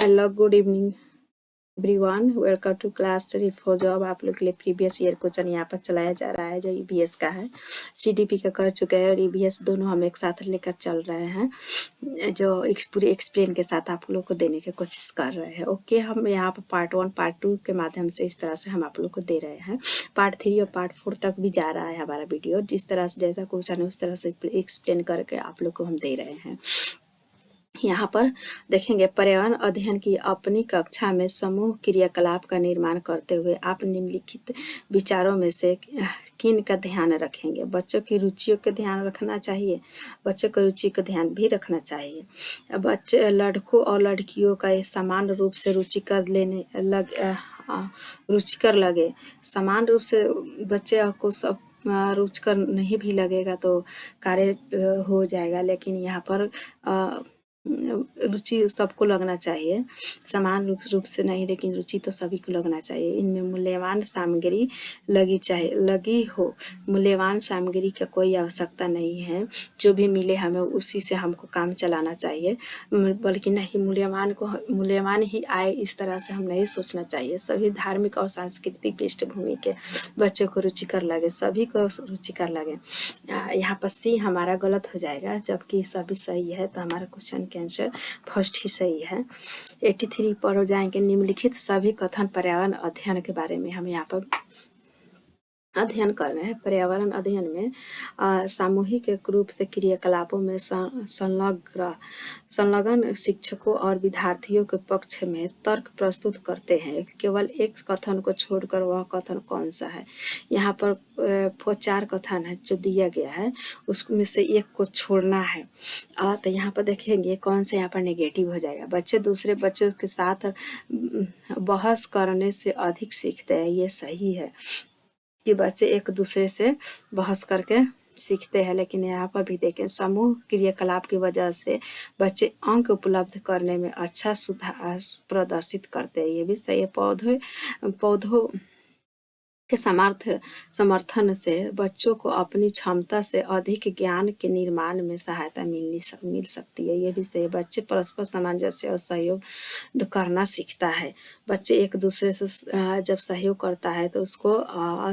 Hello good evening everyone, welcome to class study for job. आप लोग के लिए प्रीवियस ईयर क्वेश्चन यहाँ पर चलाया जा रहा है जो ईवीएस का है। सीडीपी का कर चुके हैं और ईवीएस दोनों हम एक साथ लेकर चल रहे हैं, जो पूरी एक्सप्लेन के साथ आप लोग को देने की कोशिश कर रहे हैं। ओके, हम यहाँ पर पार्ट 1 पार्ट 2 के माध्यम से इस तरह से हम आप लोग को दे रहे हैं। पार्ट 3 और पार्ट 4 तक भी जा रहा है हमारा वीडियो। जिस तरह से जैसा क्वेश्चन है उस तरह से एक्सप्लेन करके आप लोग को हम दे रहे हैं। यहाँ पर देखेंगे, पर्यावरण अध्ययन की अपनी कक्षा में समूह क्रियाकलाप का निर्माण करते हुए आप निम्नलिखित विचारों में से किन का ध्यान रखेंगे। बच्चों की रुचियों का ध्यान रखना चाहिए, बच्चों की रुचि का ध्यान भी रखना चाहिए। बच्चे लड़कों और लड़कियों का समान रूप से रुचिकर लगे। समान रूप से बच्चे को सब रुचिकर नहीं भी लगेगा तो कार्य हो जाएगा, लेकिन यहाँ पर रुचि सबको लगना चाहिए, समान रूप से नहीं, लेकिन रुचि तो सभी को लगना चाहिए। इनमें मूल्यवान सामग्री लगी हो। मूल्यवान सामग्री का कोई आवश्यकता नहीं है, जो भी मिले हमें उसी से हमको काम चलाना चाहिए, बल्कि नहीं मूल्यवान ही आए इस तरह से हम नहीं सोचना चाहिए। सभी धार्मिक और सांस्कृतिक पृष्ठभूमि के बच्चों को रुचिकर लगे, सभी को रुचिकर लगे। यहाँ पर सी हमारा गलत हो जाएगा, जबकि सभी सही है, तो हमारा क्वेश्चन के आंसर फर्स्ट ही सही है। 83 पर हो जाएंगे। निम्नलिखित सभी कथन पर्यावरण अध्ययन के बारे में हम यहाँ पर अध्ययन कर रहे हैं। पर्यावरण अध्ययन में सामूहिक रूप से क्रियाकलापों में संलग्न शिक्षकों और विद्यार्थियों के पक्ष में तर्क प्रस्तुत करते हैं। केवल एक कथन को छोड़कर वह कथन कौन सा है। यहाँ पर 4 कथन है जो दिया गया है, उसमें से एक को छोड़ना है। तो यहाँ पर देखेंगे कौन से यहाँ पर नेगेटिव हो जाएगा। बच्चे दूसरे बच्चों के साथ बहस करने से अधिक सीखते हैं, ये सही है कि बच्चे एक दूसरे से बहस करके सीखते हैं। लेकिन यहाँ पर भी देखें, समूह क्रियाकलाप की वजह से बच्चे अंक उपलब्ध करने में अच्छा सुधार प्रदर्शित करते हैं, ये भी सही है। पौधों के समर्थन से बच्चों को अपनी क्षमता से अधिक ज्ञान के निर्माण में सहायता मिल सकती है, ये भी सही है। बच्चे परस्पर सामंजस्य और सहयोग करना सीखता है। बच्चे एक दूसरे से जब सहयोग करता है तो उसको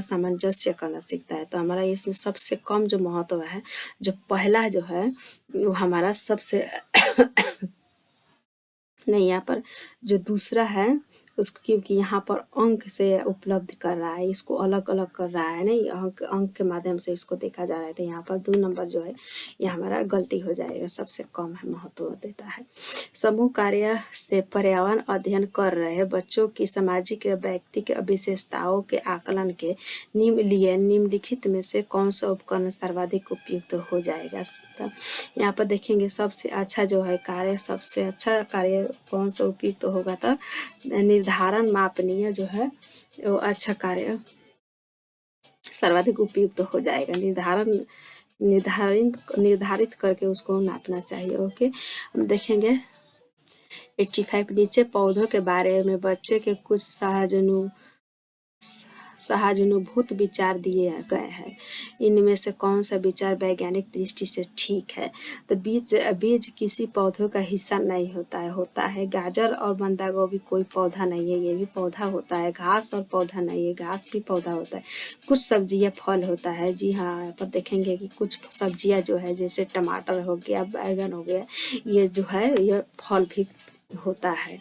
सामंजस्य करना सीखता है। तो हमारा इसमें सबसे कम जो महत्व है, जो पहला जो है वो हमारा सबसे नहीं, यहाँ पर जो दूसरा है उसको, क्योंकि यहाँ पर अंक से उपलब्ध कर रहा है, इसको अलग अलग कर रहा है, नहीं अंक के माध्यम से इसको देखा जा रहा है। तो यहाँ पर 2 नंबर जो है ये हमारा गलती हो जाएगा, सबसे कम है महत्व देता है। समूह कार्य से पर्यावरण अध्ययन कर रहे बच्चों की सामाजिक व्यक्तिगत विशेषताओं के आकलन के लिए निम्नलिखित में से कौन सा उपकरण सर्वाधिक उपयुक्त हो जाएगा। यहाँ पर देखेंगे सबसे अच्छा जो है कार्य, सबसे अच्छा कार्य कौन सा उपयुक्त होगा, तो निर्धारण मापनीय जो है वो अच्छा कार्य सर्वाधिक उपयुक्त हो जाएगा। निर्धारित करके उसको नापना चाहिए। ओके, हम देखेंगे 85 नीचे पौधों के बारे में बच्चे के कुछ सहानुभूत विचार दिए गए हैं। इनमें से कौन सा विचार वैज्ञानिक दृष्टि से ठीक है। तो बीज किसी पौधों का हिस्सा नहीं होता है। गाजर और बंदा गोभी कोई पौधा नहीं है, ये भी पौधा होता है। घास और पौधा नहीं है, घास भी पौधा होता है। कुछ सब्जियां फल होता है, जी हाँ। यहाँ पर देखेंगे कि कुछ सब्जियां जो है जैसे टमाटर हो गया, बैगन हो गया, ये जो है ये फल भी होता है।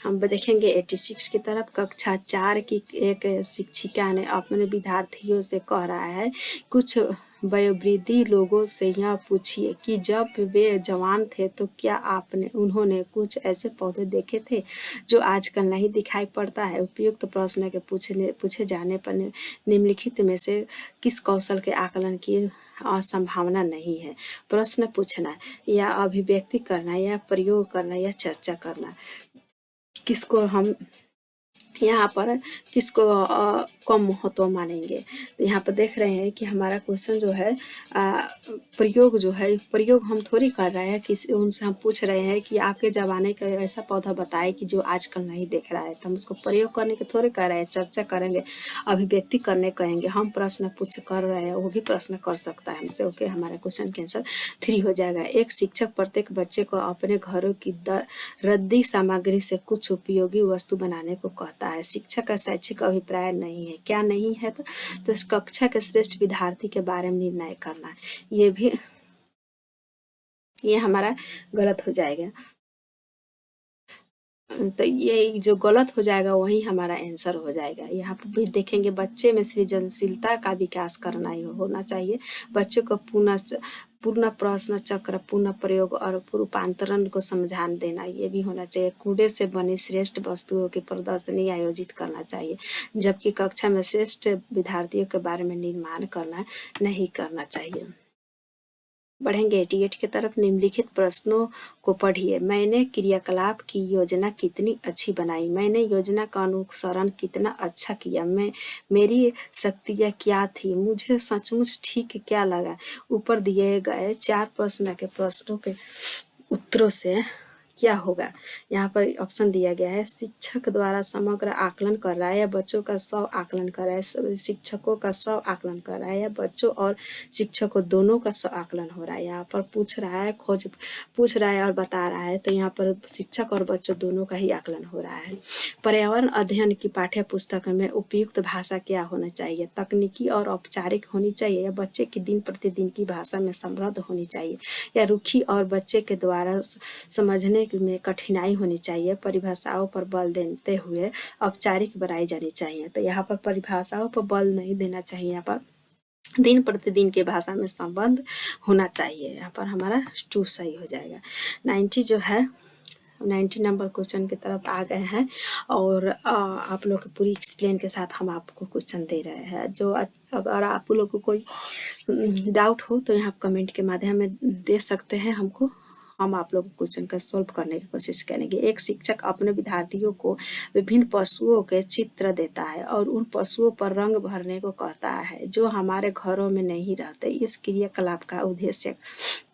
हम देखेंगे 86 की तरफ। कक्षा 4 की एक शिक्षिका ने अपने विद्यार्थियों से कह रहा है, कुछ वयोवृद्धि लोगों से यह पूछिए कि जब वे जवान थे तो क्या उन्होंने कुछ ऐसे पौधे देखे थे जो आजकल नहीं दिखाई पड़ता है। उपयुक्त प्रश्न के पूछे जाने पर निम्नलिखित में से किस कौशल के आकलन की संभावना नहीं है। प्रश्न पूछना या अभिव्यक्ति करना या प्रयोग करना या चर्चा करना, किसको हम यहाँ पर किसको कम महत्व मानेंगे। तो यहाँ पर देख रहे हैं कि हमारा क्वेश्चन जो है प्रयोग जो है, प्रयोग हम थोड़ी कर रहे हैं, किसी उनसे हम पूछ रहे हैं कि आपके ज़माने का ऐसा पौधा बताए कि जो आजकल नहीं देख रहा है। तो हम उसको प्रयोग करने के थोड़े कह रहे हैं, चर्चा करेंगे, अभिव्यक्ति करने कहेंगे। हम प्रश्न पूछ कर रहे हैं, वो भी प्रश्न कर सकता है हमसे। ओके, हमारा क्वेश्चन के आंसर 3 हो जाएगा। एक शिक्षक प्रत्येक बच्चे को अपने घरों की रद्दी सामग्री से कुछ उपयोगी वस्तु बनाने को कहता है। शिक्षक का शैक्षिक अभिप्राय नहीं है, क्या नहीं है? तो इस कक्षा के श्रेष्ठ विद्यार्थी के बारे में निर्णय करना, ये भी ये हमारा गलत हो जाएगा। तो ये जो गलत हो जाएगा वही हमारा आंसर हो जाएगा। यहाँ पर भी देखेंगे बच्चे में सृजनशीलता का विकास करना ही होना चाहिए। बच्चे को पूर्ण प्रश्न चक्र, पूर्ण प्रयोग और रूपांतरण को समझान देना, ये भी होना चाहिए। कूड़े से बनी श्रेष्ठ वस्तुओं की प्रदर्शनी आयोजित करना चाहिए, जबकि कक्षा में श्रेष्ठ विद्यार्थियों के बारे में निर्माण करना नहीं करना चाहिए। बढ़ेंगे 88 की तरफ। निम्नलिखित प्रश्नों को पढ़िए। मैंने क्रियाकलाप की योजना कितनी अच्छी बनाई। मैंने योजना का अनुसरण कितना अच्छा किया। मेरी शक्तियाँ क्या थी। मुझे सचमुच ठीक क्या लगा। ऊपर दिए गए 4 प्रश्न के प्रश्नों के उत्तरों से क्या होगा। यहाँ पर ऑप्शन दिया गया है, शिक्षक द्वारा समग्र आकलन कर रहा है या बच्चों का स्व आकलन कर रहा है, शिक्षकों का स्व आकलन कर रहा है या बच्चों और शिक्षकों दोनों का स्व आकलन हो रहा है। यहाँ पर पूछ रहा है, पूछ रहा है और बता रहा है, तो यहाँ पर शिक्षक और बच्चों दोनों का ही आकलन हो रहा है। पर्यावरण अध्ययन की पाठ्य पुस्तक में उपयुक्त भाषा क्या होना चाहिए। तकनीकी और औपचारिक होनी चाहिए या बच्चे की दिन प्रतिदिन की भाषा में समृद्ध होनी चाहिए या रुखी और बच्चे के द्वारा समझने में कठिनाई होनी चाहिए। परिभाषाओं पर बल देते हुए औपचारिक बनाई जानी चाहिए। तो यहाँ पर परिभाषाओं पर बल नहीं देना चाहिए, यहाँ पर दिन प्रतिदिन की भाषा में संबंध होना चाहिए। यहाँ पर हमारा 2 सही हो जाएगा। 90 जो है, 90 नंबर क्वेश्चन की तरफ आ गए हैं और आप लोग पूरी एक्सप्लेन के साथ हम आपको क्वेश्चन दे रहे हैं। जो अगर आप लोग को कोई डाउट हो तो यहाँ कमेंट के माध्यम में दे सकते हैं हमको, हम आप लोग क्वेश्चन का सॉल्व करने की कोशिश करेंगे। एक शिक्षक अपने विद्यार्थियों को विभिन्न पशुओं के चित्र देता है और उन पशुओं पर रंग भरने को कहता है जो हमारे घरों में नहीं रहते। इस क्रियाकलाप का उद्देश्य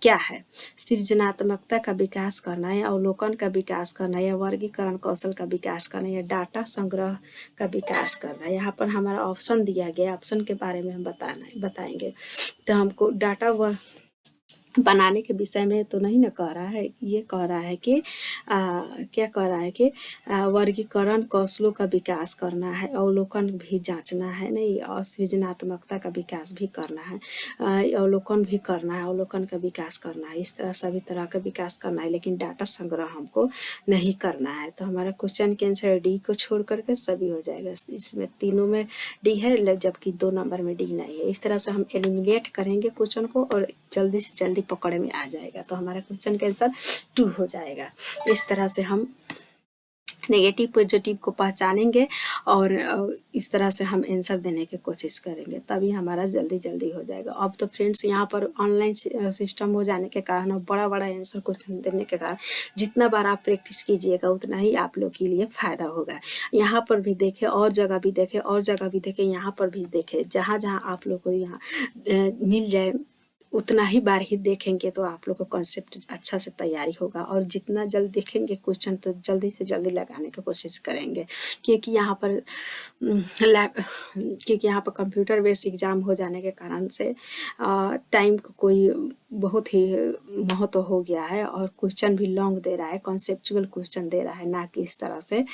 क्या है। सृजनात्मकता का विकास करना या अवलोकन का विकास करना या वर्गीकरण कौशल का विकास करना या डाटा संग्रह का विकास करना। यहाँ पर हमारा ऑप्शन दिया गया, ऑप्शन के बारे में हम बताएंगे। तो हमको डाटा बनाने के विषय में तो नहीं ना कह रहा है, ये कह रहा है कि क्या कह रहा है कि वर्गीकरण कौशलों का विकास करना है, अवलोकन भी जांचना है नहीं, और सृजनात्मकता का विकास भी करना है, अवलोकन भी करना है, अवलोकन का विकास करना है। इस तरह सभी तरह का विकास करना है, लेकिन डाटा संग्रह हमको नहीं करना है। तो हमारा क्वेश्चन के आंसर डी को छोड़ करके सभी हो जाएगा। इसमें तीनों में डी है जबकि 2 नंबर में डी नहीं है। इस तरह से हम एलिमिनेट करेंगे क्वेश्चन को और जल्दी से जल्दी पकड़ में आ जाएगा। तो हमारा क्वेश्चन का आंसर 2 हो जाएगा। इस तरह से हम नेगेटिव पॉजिटिव को पहचानेंगे और इस तरह से हम आंसर देने की कोशिश करेंगे, तभी हमारा जल्दी हो जाएगा। अब तो फ्रेंड्स यहाँ पर ऑनलाइन सिस्टम हो जाने के कारण और बड़ा आंसर क्वेश्चन देने के कारण जितना बार आप प्रैक्टिस कीजिएगा उतना ही आप लोग के लिए फ़ायदा होगा। यहाँ पर भी देखें और जगह भी देखें और जगह भी देखें, यहाँ पर भी देखें, जहाँ आप लोग को यहाँ मिल जाए उतना ही बार ही देखेंगे तो आप लोग को कॉन्सेप्ट अच्छा से तैयारी होगा। और जितना जल्द देखेंगे क्वेश्चन तो जल्दी से जल्दी लगाने की कोशिश करेंगे, क्योंकि यहाँ पर कंप्यूटर बेस्ड एग्ज़ाम हो जाने के कारण से टाइम को कोई बहुत ही महत्व हो गया है और क्वेश्चन भी लॉन्ग दे रहा है, कॉन्सेप्चुअल क्वेश्चन दे रहा है, ना कि इस तरह से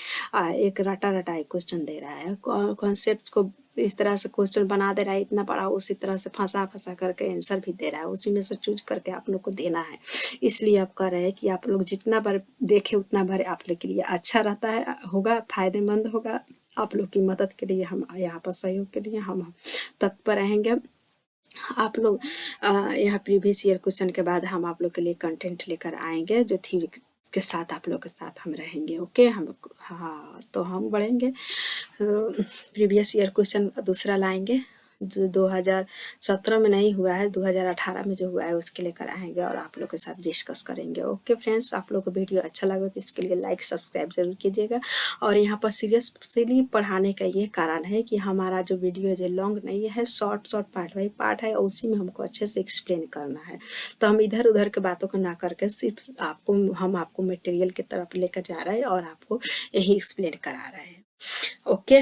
एक रटाई क्वेश्चन दे रहा है। कॉन्सेप्ट को इस तरह से क्वेश्चन बना दे रहा है इतना बड़ा, उसी तरह से फंसा करके आंसर भी दे रहा है, उसी में से चूज करके आप लोग को देना है। इसलिए आप कह रहे हैं कि आप लोग जितना बार देखें उतना बार आप लोग के लिए अच्छा रहता है, होगा, फायदेमंद होगा। आप लोग की मदद के लिए हम यहाँ पर सहयोग के लिए हम तत्पर रहेंगे। आप लोग यहाँ प्रीवियस ईयर क्वेश्चन के बाद हम आप लोग के लिए कंटेंट लेकर आएंगे जो थ्योरी के साथ आप लोग के साथ हम रहेंगे। ओके, हम हाँ तो हम बढ़ेंगे, प्रीवियस ईयर क्वेश्चन दूसरा लाएंगे जो 2017 में नहीं हुआ है, 2018 में जो हुआ है उसके लेकर आएंगे और आप लोग के साथ डिस्कस करेंगे। ओके फ्रेंड्स, आप लोग को वीडियो अच्छा लगा तो इसके लिए लाइक सब्सक्राइब जरूर कीजिएगा। और यहाँ पर सीरियसली पढ़ाने का ये कारण है कि हमारा जो वीडियो है लॉन्ग नहीं है, शॉर्ट पार्ट बाई पार्ट है, और उसी में हमको अच्छे से एक्सप्लेन करना है। तो हम इधर उधर के बातों को ना करके सिर्फ हम आपको मटेरियल की तरफ लेकर जा रहे हैं और आपको यही एक्सप्लेन करा रहे हैं। ओके,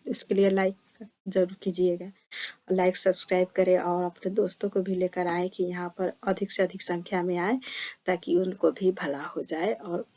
इसके लिए लाइक जरूर कीजिएगा, लाइक सब्सक्राइब करें और अपने दोस्तों को भी लेकर आए कि यहाँ पर अधिक से अधिक संख्या में आए ताकि उनको भी भला हो जाए और